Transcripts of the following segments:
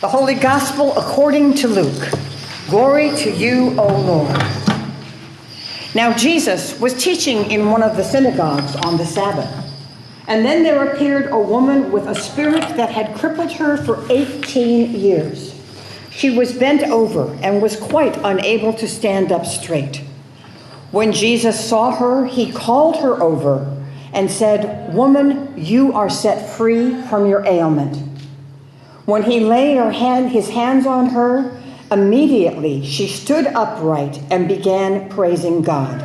The Holy Gospel according to Luke. Glory to you, O Lord. Now Jesus was teaching in one of the synagogues on the Sabbath. And then there appeared a woman with a spirit that had crippled her for 18 years. She was bent over and was quite unable to stand up straight. When Jesus saw her, he called her over and said, "Woman, you are set free from your ailment." When he laid his hands on her, immediately she stood upright and began praising God.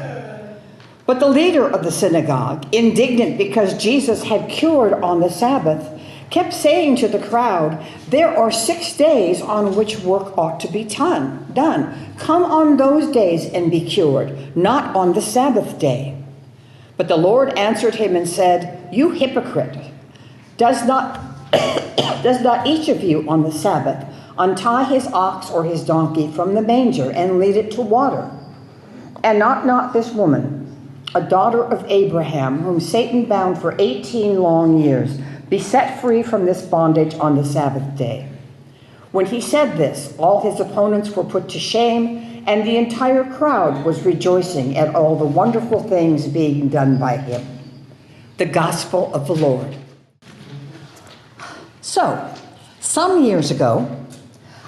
But the leader of the synagogue, indignant because Jesus had cured on the Sabbath, kept saying to the crowd, "There are 6 days on which work ought to be done. Come on those days and be cured, not on the Sabbath day." But the Lord answered him and said, "You hypocrite! Does not each of you on the Sabbath untie his ox or his donkey from the manger and lead it to water? And not this woman, a daughter of Abraham, whom Satan bound for 18 long years, be set free from this bondage on the Sabbath day?" When he said this, all his opponents were put to shame, and the entire crowd was rejoicing at all the wonderful things being done by him. The Gospel of the Lord. So, some years ago,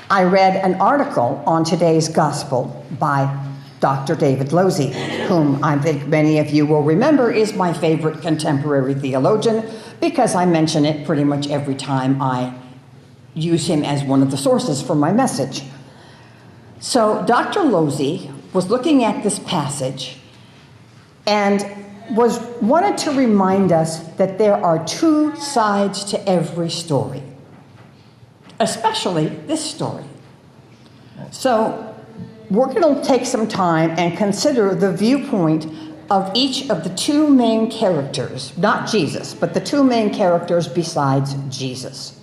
I read an article on today's Gospel by Dr. David Losey, whom I think many of you will remember is my favorite contemporary theologian, because I mention it pretty much every time I use him as one of the sources for my message. So Dr. Losey was looking at this passage and wanted to remind us that there are 2 sides to every story, especially this story. So we're going to take some time and consider the viewpoint of each of the 2 main characters, not Jesus, but the 2 main characters besides Jesus.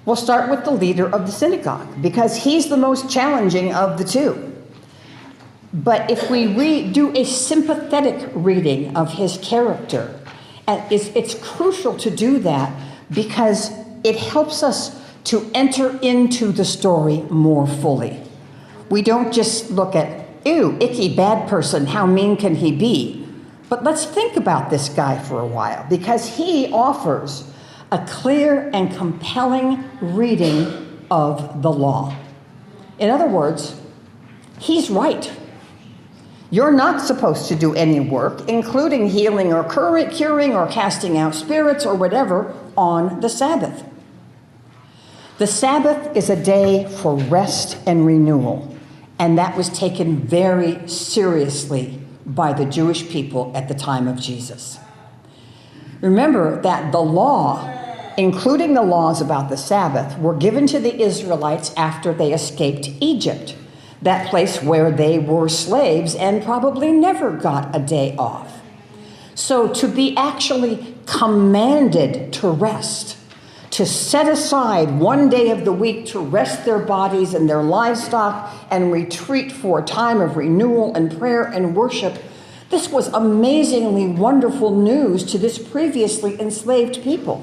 We'll start with the leader of the synagogue, because he's the most challenging of the 2. But if we do a sympathetic reading of his character, and it's crucial to do that because it helps us to enter into the story more fully. We don't just look at, ew, icky, bad person, how mean can he be? But let's think about this guy for a while, because he offers a clear and compelling reading of the law. In other words, he's right. You're not supposed to do any work, including healing or curing or casting out spirits or whatever, on the Sabbath. The Sabbath is a day for rest and renewal, and that was taken very seriously by the Jewish people at the time of Jesus. Remember that the law, including the laws about the Sabbath, were given to the Israelites after they escaped Egypt, that place where they were slaves and probably never got a day off. So to be actually commanded to rest, to set aside 1 day of the week to rest their bodies and their livestock and retreat for a time of renewal and prayer and worship, this was amazingly wonderful news to this previously enslaved people.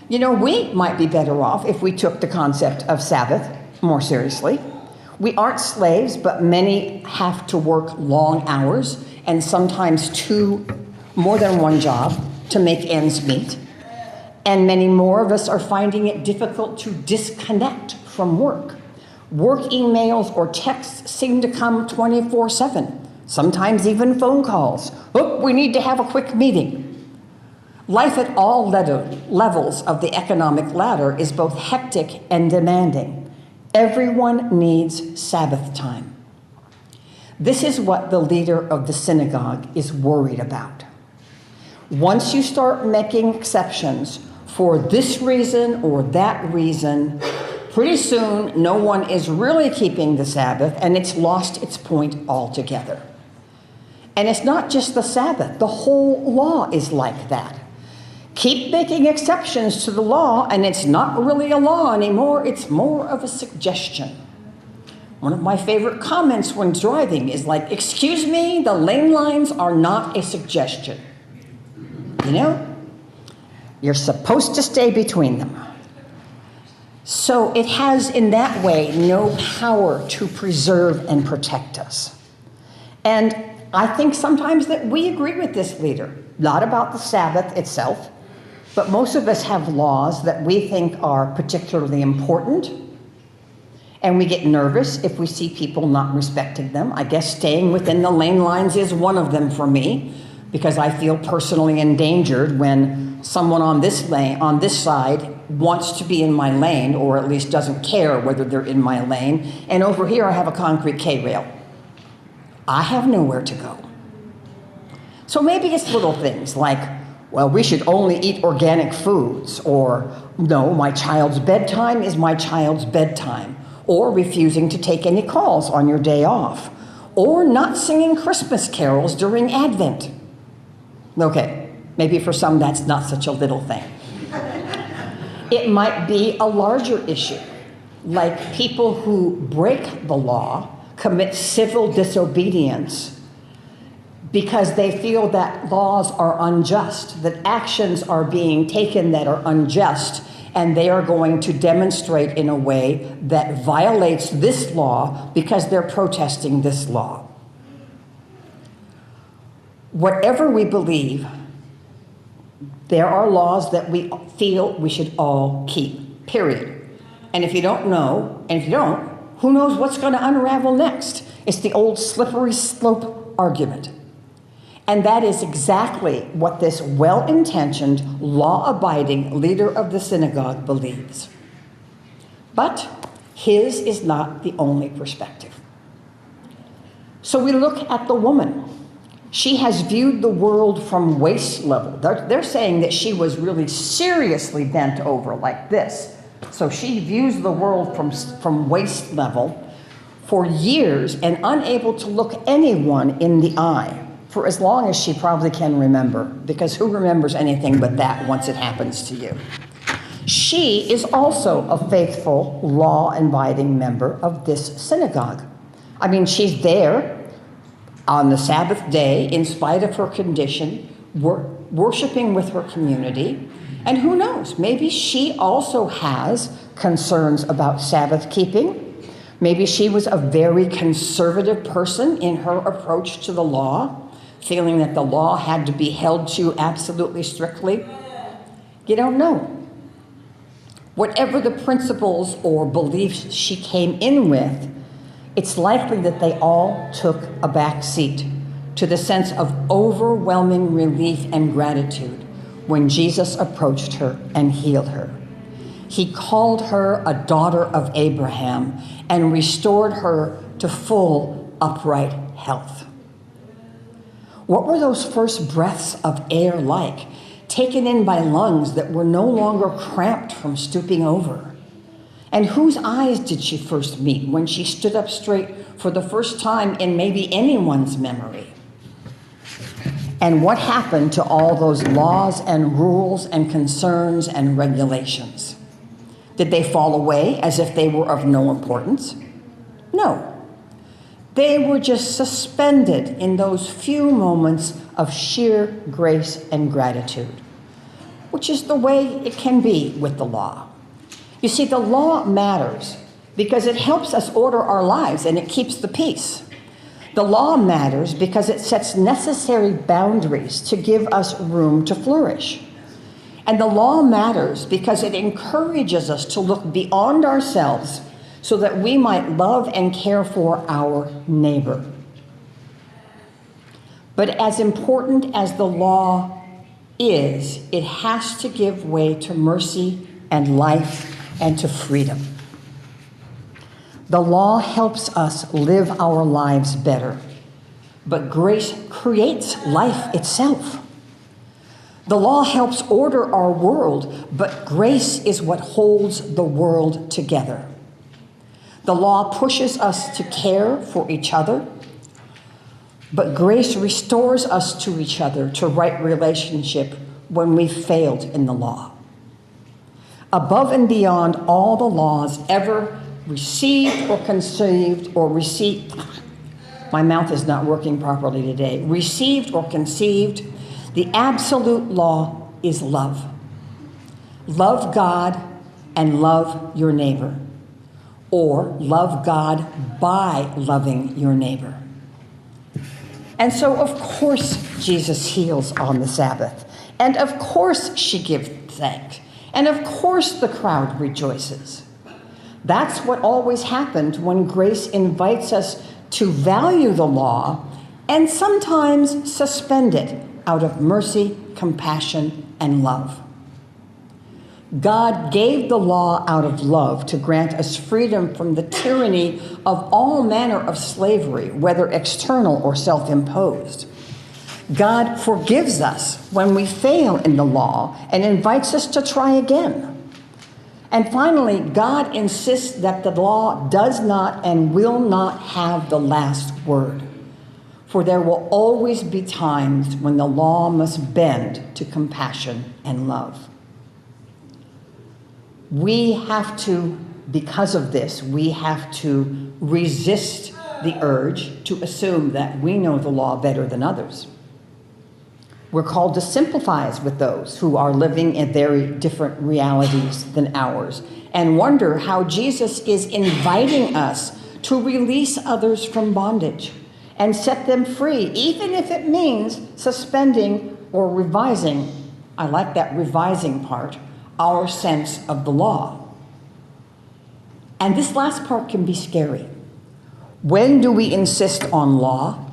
You know, we might be better off if we took the concept of Sabbath more seriously. We aren't slaves, but many have to work long hours and sometimes more than one job to make ends meet. And many more of us are finding it difficult to disconnect from work. Work emails or texts seem to come 24/7, sometimes even phone calls. Oh, we need to have a quick meeting. Life at all levels of the economic ladder is both hectic and demanding. Everyone needs Sabbath time. This is what the leader of the synagogue is worried about. Once you start making exceptions for this reason or that reason, pretty soon no one is really keeping the Sabbath, and it's lost its point altogether. And it's not just the Sabbath. The whole law is like that. Keep making exceptions to the law, and it's not really a law anymore. It's more of a suggestion. One of my favorite comments when driving is like, "Excuse me, the lane lines are not a suggestion." You know, you're supposed to stay between them. So it has, in that way, no power to preserve and protect us. And I think sometimes that we agree with this leader, not about the Sabbath itself, but most of us have laws that we think are particularly important, and we get nervous if we see people not respecting them. I guess staying within the lane lines is one of them for me, because I feel personally endangered when someone on this lane, on this side, wants to be in my lane, or at least doesn't care whether they're in my lane, and over here I have a concrete K-rail. I have nowhere to go. So maybe it's little things like, well, we should only eat organic foods, or no, my child's bedtime is my child's bedtime, or refusing to take any calls on your day off, or not singing Christmas carols during Advent. Okay, maybe for some that's not such a little thing. It might be a larger issue, like people who break the law, commit civil disobedience, because they feel that laws are unjust, that actions are being taken that are unjust, and they are going to demonstrate in a way that violates this law because they're protesting this law. Whatever we believe, there are laws that we feel we should all keep, period. And if you don't know, and if you don't, who knows what's going to unravel next? It's the old slippery slope argument. And that is exactly what this well-intentioned, law-abiding leader of the synagogue believes. But his is not the only perspective. So we look at the woman. She has viewed the world from waist level. They're saying that she was really seriously bent over like this. So she views the world from waist level for years and unable to look anyone in the eye for as long as she probably can remember, because who remembers anything but that once it happens to you? She is also a faithful, law-abiding member of this synagogue. I mean, she's there on the Sabbath day, in spite of her condition, worshiping with her community. And who knows, maybe she also has concerns about Sabbath keeping. Maybe she was a very conservative person in her approach to the law, feeling that the law had to be held to absolutely strictly. You don't know. Whatever the principles or beliefs she came in with, it's likely that they all took a back seat to the sense of overwhelming relief and gratitude when Jesus approached her and healed her. He called her a daughter of Abraham and restored her to full, upright health. What were those first breaths of air like, taken in by lungs that were no longer cramped from stooping over? And whose eyes did she first meet when she stood up straight for the first time in maybe anyone's memory? And what happened to all those laws and rules and concerns and regulations? Did they fall away as if they were of no importance? No. They were just suspended in those few moments of sheer grace and gratitude, which is the way it can be with the law. You see, the law matters because it helps us order our lives and it keeps the peace. The law matters because it sets necessary boundaries to give us room to flourish. And the law matters because it encourages us to look beyond ourselves so that we might love and care for our neighbor. But as important as the law is, it has to give way to mercy and life and to freedom. The law helps us live our lives better, but grace creates life itself. The law helps order our world, but grace is what holds the world together. The law pushes us to care for each other, but grace restores us to each other, to right relationship when we failed in the law. Above and beyond all the laws ever received or conceived or received, my mouth is not working properly today, received or conceived, the absolute law is love. Love God, and love your neighbor, or love God by loving your neighbor. And so, of course, Jesus heals on the Sabbath. And of course, she gives thanks. And of course, the crowd rejoices. That's what always happened when grace invites us to value the law and sometimes suspend it out of mercy, compassion, and love. God gave the law out of love to grant us freedom from the tyranny of all manner of slavery, whether external or self-imposed. God forgives us when we fail in the law and invites us to try again. And finally, God insists that the law does not and will not have the last word, for there will always be times when the law must bend to compassion and love. We have to, because of this, we have to resist the urge to assume that we know the law better than others. We're called to sympathize with those who are living in very different realities than ours and wonder how Jesus is inviting us to release others from bondage and set them free, even if it means suspending or revising, I like that revising part, our sense of the law. And this last part can be scary. When do we insist on law,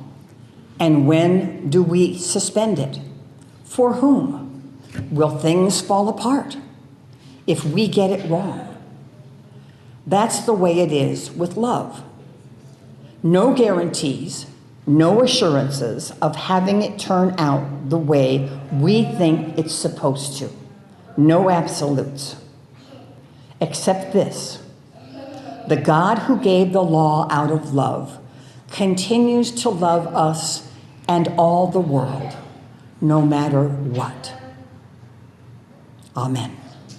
and when do we suspend it? For whom? Will things fall apart if we get it wrong? That's the way it is with love. No guarantees, no assurances of having it turn out the way we think it's supposed to. No absolutes. Except this: the God who gave the law out of love continues to love us and all the world, no matter what. Amen.